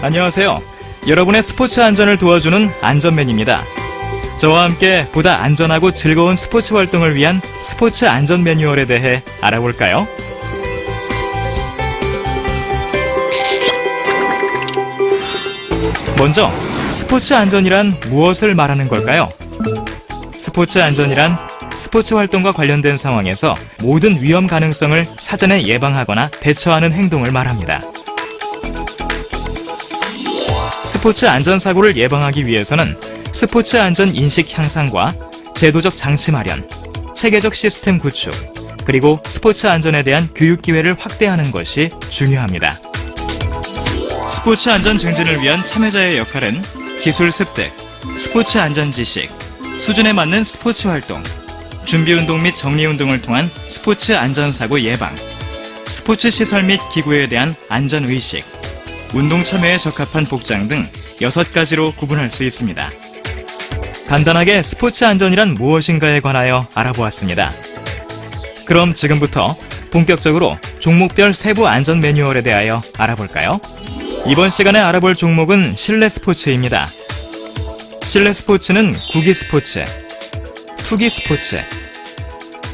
안녕하세요. 여러분의 스포츠 안전을 도와주는 안전맨입니다. 저와 함께 보다 안전하고 즐거운 스포츠 활동을 위한 스포츠 안전 매뉴얼에 대해 알아볼까요? 먼저 스포츠 안전이란 무엇을 말하는 걸까요? 스포츠 안전이란 스포츠 활동과 관련된 상황에서 모든 위험 가능성을 사전에 예방하거나 대처하는 행동을 말합니다. 스포츠 안전사고를 예방하기 위해서는 스포츠 안전 인식 향상과 제도적 장치 마련, 체계적 시스템 구축, 그리고 스포츠 안전에 대한 교육 기회를 확대하는 것이 중요합니다. 스포츠 안전 증진을 위한 참여자의 역할은 기술 습득, 스포츠 안전 지식, 수준에 맞는 스포츠 활동, 준비운동 및 정리운동을 통한 스포츠 안전사고 예방, 스포츠 시설 및 기구에 대한 안전의식, 운동 참여에 적합한 복장 등 6가지로 구분할 수 있습니다. 간단하게 스포츠 안전이란 무엇인가에 관하여 알아보았습니다. 그럼 지금부터 본격적으로 종목별 세부 안전 매뉴얼에 대하여 알아볼까요? 이번 시간에 알아볼 종목은 실내 스포츠입니다. 실내 스포츠는 구기 스포츠, 투기 스포츠,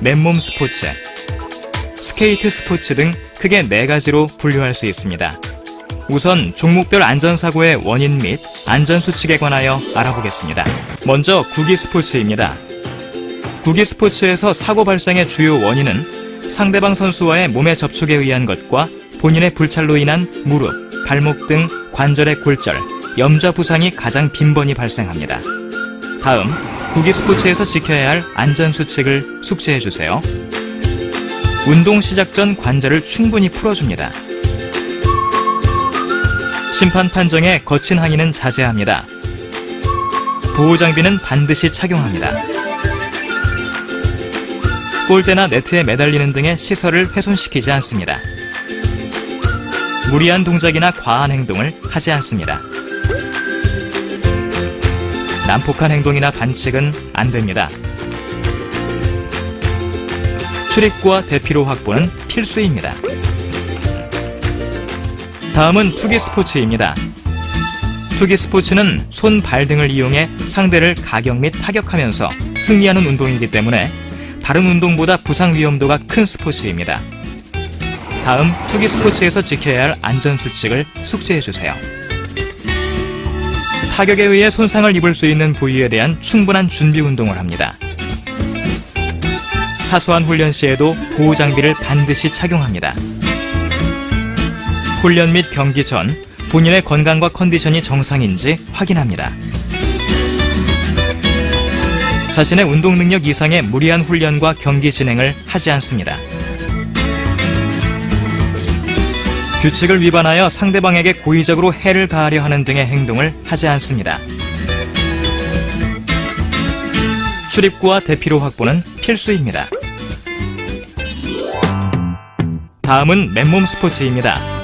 맨몸 스포츠, 스케이트 스포츠 등 크게 4가지로 분류할 수 있습니다. 우선 종목별 안전사고의 원인 및 안전수칙에 관하여 알아보겠습니다. 먼저 구기 스포츠입니다. 구기 스포츠에서 사고 발생의 주요 원인은 상대방 선수와의 몸의 접촉에 의한 것과 본인의 불찰로 인한 무릎, 발목 등 관절의 골절, 염좌 부상이 가장 빈번히 발생합니다. 다음, 구기 스포츠에서 지켜야 할 안전수칙을 숙지해주세요. 운동 시작 전 관절을 충분히 풀어줍니다. 심판 판정에 거친 항의는 자제합니다. 보호장비는 반드시 착용합니다. 골대나 네트에 매달리는 등의 시설을 훼손시키지 않습니다. 무리한 동작이나 과한 행동을 하지 않습니다. 난폭한 행동이나 반칙은 안 됩니다. 출입구와 대피로 확보는 필수입니다. 다음은 투기 스포츠입니다. 투기 스포츠는 손, 발 등을 이용해 상대를 가격 및 타격하면서 승리하는 운동이기 때문에 다른 운동보다 부상 위험도가 큰 스포츠입니다. 다음, 투기 스포츠에서 지켜야 할 안전수칙을 숙지해주세요. 타격에 의해 손상을 입을 수 있는 부위에 대한 충분한 준비 운동을 합니다. 사소한 훈련 시에도 보호장비를 반드시 착용합니다. 훈련 및 경기 전 본인의 건강과 컨디션이 정상인지 확인합니다. 자신의 운동 능력 이상의 무리한 훈련과 경기 진행을 하지 않습니다. 규칙을 위반하여 상대방에게 고의적으로 해를 가하려 하는 등의 행동을 하지 않습니다. 출입구와 대피로 확보는 필수입니다. 다음은 맨몸 스포츠입니다.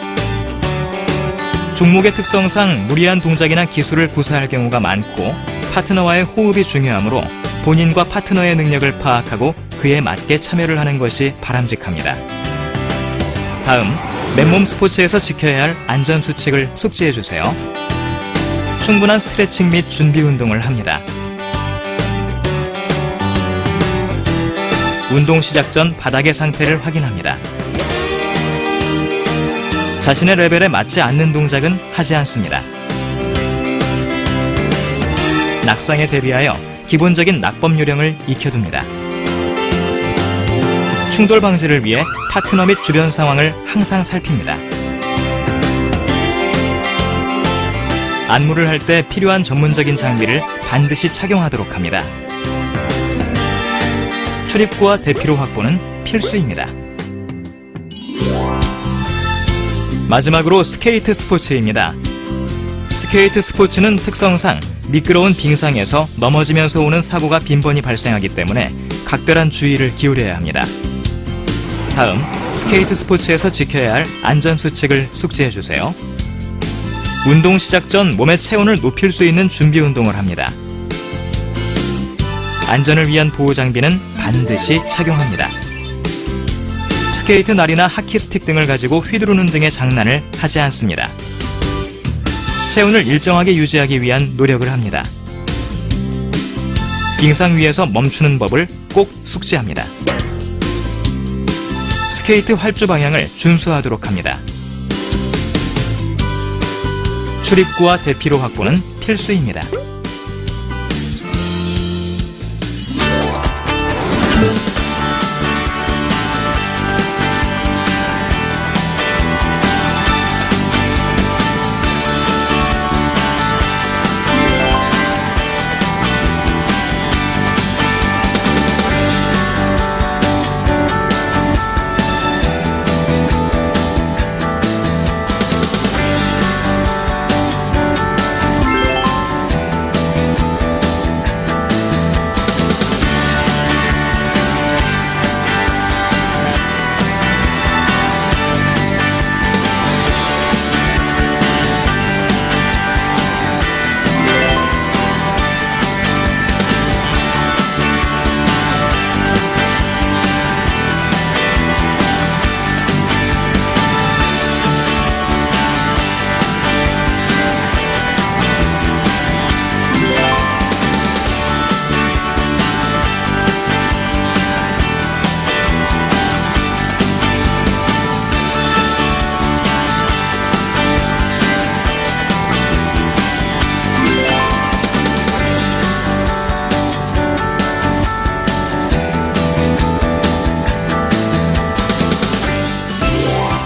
종목의 특성상 무리한 동작이나 기술을 구사할 경우가 많고 파트너와의 호흡이 중요하므로 본인과 파트너의 능력을 파악하고 그에 맞게 참여를 하는 것이 바람직합니다. 다음, 맨몸 스포츠에서 지켜야 할 안전수칙을 숙지해주세요. 충분한 스트레칭 및 준비 운동을 합니다. 운동 시작 전 바닥의 상태를 확인합니다. 자신의 레벨에 맞지 않는 동작은 하지 않습니다. 낙상에 대비하여 기본적인 낙법 요령을 익혀둡니다. 충돌 방지를 위해 파트너 및 주변 상황을 항상 살핍니다. 안무를 할 때 필요한 전문적인 장비를 반드시 착용하도록 합니다. 출입구와 대피로 확보는 필수입니다. 마지막으로 스케이트 스포츠입니다. 스케이트 스포츠는 특성상 미끄러운 빙상에서 넘어지면서 오는 사고가 빈번히 발생하기 때문에 각별한 주의를 기울여야 합니다. 다음, 스케이트 스포츠에서 지켜야 할 안전수칙을 숙지해주세요. 운동 시작 전 몸의 체온을 높일 수 있는 준비 운동을 합니다. 안전을 위한 보호장비는 반드시 착용합니다. 스케이트 날이나 하키 스틱 등을 가지고 휘두르는 등의 장난을 하지 않습니다. 체온을 일정하게 유지하기 위한 노력을 합니다. 빙상 위에서 멈추는 법을 꼭 숙지합니다. 스케이트 활주 방향을 준수하도록 합니다. 출입구와 대피로 확보는 필수입니다.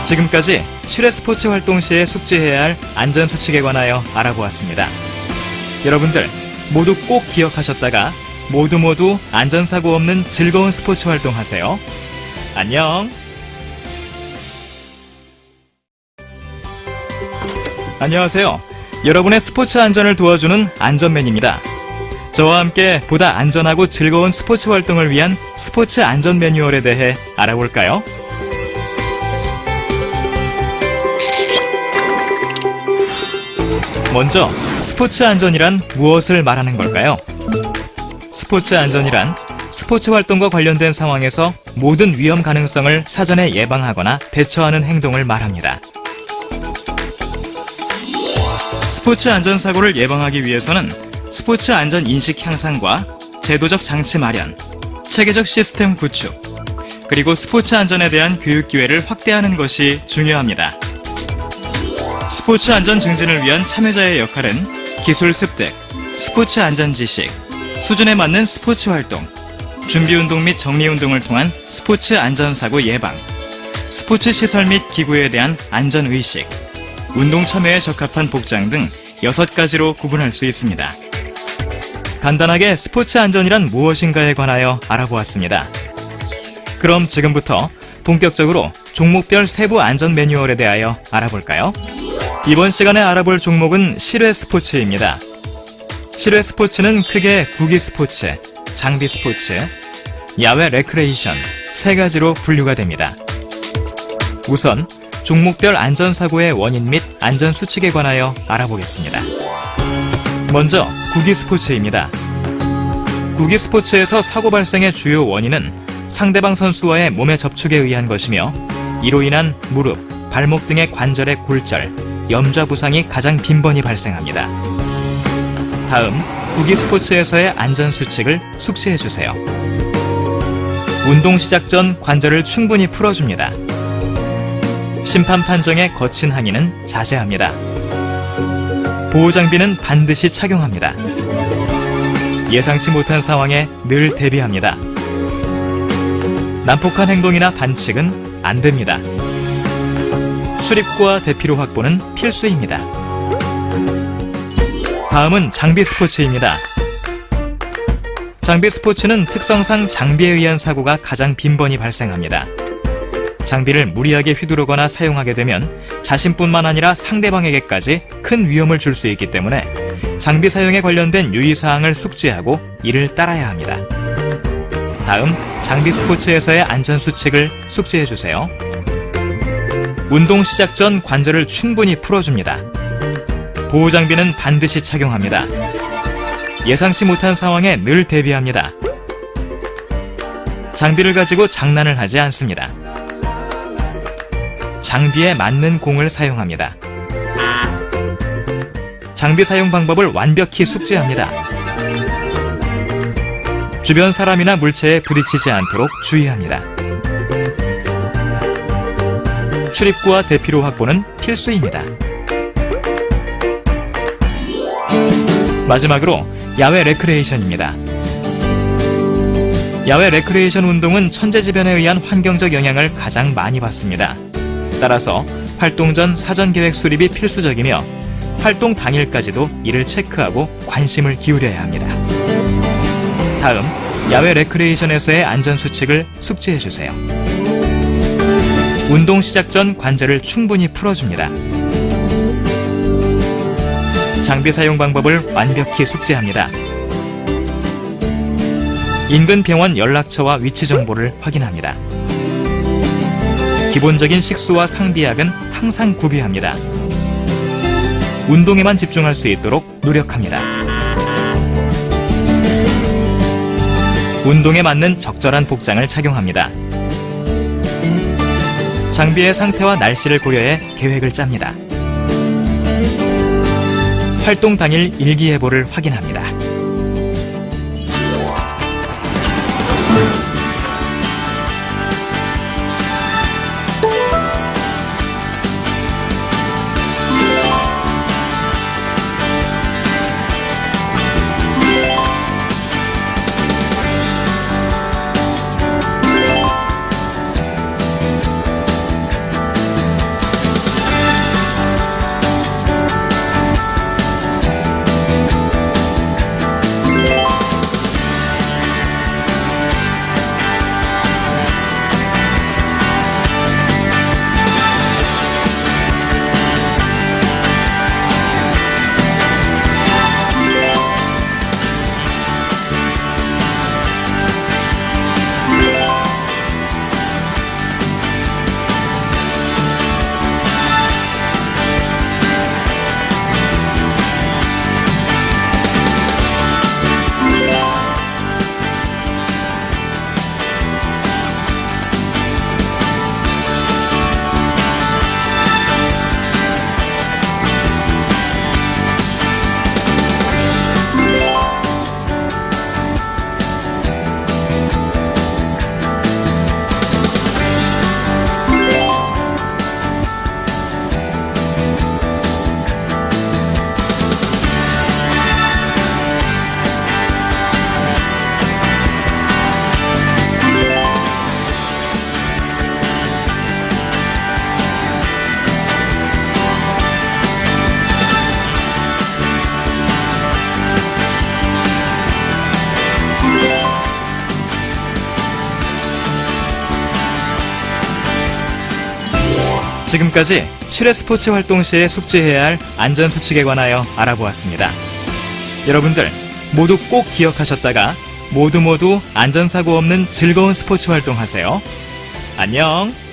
지금까지 실외 스포츠 활동 시에 숙지해야 할 안전수칙에 관하여 알아보았습니다. 여러분들 모두 꼭 기억하셨다가 모두 안전사고 없는 즐거운 스포츠 활동하세요. 안녕! 안녕하세요. 여러분의 스포츠 안전을 도와주는 안전맨입니다. 저와 함께 보다 안전하고 즐거운 스포츠 활동을 위한 스포츠 안전 매뉴얼에 대해 알아볼까요? 먼저 스포츠 안전이란 무엇을 말하는 걸까요? 스포츠 안전이란 스포츠 활동과 관련된 상황에서 모든 위험 가능성을 사전에 예방하거나 대처하는 행동을 말합니다. 스포츠 안전 사고를 예방하기 위해서는 스포츠 안전 인식 향상과 제도적 장치 마련, 체계적 시스템 구축, 그리고 스포츠 안전에 대한 교육 기회를 확대하는 것이 중요합니다. 스포츠 안전 증진을 위한 참여자의 역할은 기술 습득, 스포츠 안전 지식, 수준에 맞는 스포츠 활동, 준비운동 및 정리운동을 통한 스포츠 안전사고 예방, 스포츠 시설 및 기구에 대한 안전의식, 운동 참여에 적합한 복장 등 6가지로 구분할 수 있습니다. 간단하게 스포츠 안전이란 무엇인가에 관하여 알아보았습니다. 그럼 지금부터 본격적으로 종목별 세부 안전 매뉴얼에 대하여 알아볼까요? 이번 시간에 알아볼 종목은 실외 스포츠입니다. 실외 스포츠는 크게 구기 스포츠, 장비 스포츠, 야외 레크레이션 3가지로 분류가 됩니다. 우선 종목별 안전사고의 원인 및 안전수칙에 관하여 알아보겠습니다. 먼저 구기 스포츠입니다. 구기 스포츠에서 사고 발생의 주요 원인은 상대방 선수와의 몸의 접촉에 의한 것이며 이로 인한 무릎, 발목 등의 관절의 골절, 염좌 부상이 가장 빈번히 발생합니다. 다음, 구기 스포츠에서의 안전수칙을 숙지해주세요. 운동 시작 전 관절을 충분히 풀어줍니다. 심판 판정의 거친 항의는 자제합니다. 보호장비는 반드시 착용합니다. 예상치 못한 상황에 늘 대비합니다. 난폭한 행동이나 반칙은 안 됩니다. 출입구와 대피로 확보는 필수입니다. 다음은 장비 스포츠입니다. 장비 스포츠는 특성상 장비에 의한 사고가 가장 빈번히 발생합니다. 장비를 무리하게 휘두르거나 사용하게 되면 자신뿐만 아니라 상대방에게까지 큰 위험을 줄 수 있기 때문에 장비 사용에 관련된 유의사항을 숙지하고 이를 따라야 합니다. 다음, 장비 스포츠에서의 안전수칙을 숙지해주세요. 운동 시작 전 관절을 충분히 풀어줍니다. 보호장비는 반드시 착용합니다. 예상치 못한 상황에 늘 대비합니다. 장비를 가지고 장난을 하지 않습니다. 장비에 맞는 공을 사용합니다. 장비 사용 방법을 완벽히 숙지합니다. 주변 사람이나 물체에 부딪히지 않도록 주의합니다. 출입구와 대피로 확보는 필수입니다. 마지막으로 야외 레크레이션입니다. 야외 레크레이션 운동은 천재지변에 의한 환경적 영향을 가장 많이 받습니다. 따라서 활동 전 사전 계획 수립이 필수적이며 활동 당일까지도 이를 체크하고 관심을 기울여야 합니다. 다음, 야외 레크레이션에서의 안전수칙을 숙지해주세요. 운동 시작 전 관절을 충분히 풀어줍니다. 장비 사용 방법을 완벽히 숙지합니다. 인근 병원 연락처와 위치 정보를 확인합니다. 기본적인 식수와 상비약은 항상 구비합니다. 운동에만 집중할 수 있도록 노력합니다. 운동에 맞는 적절한 복장을 착용합니다. 장비의 상태와 날씨를 고려해 계획을 짭니다. 활동 당일 일기예보를 확인합니다. 지금까지 실외 스포츠 활동 시에 숙지해야 할 안전수칙에 관하여 알아보았습니다. 여러분들 모두 꼭 기억하셨다가 모두 안전사고 없는 즐거운 스포츠 활동 하세요. 안녕!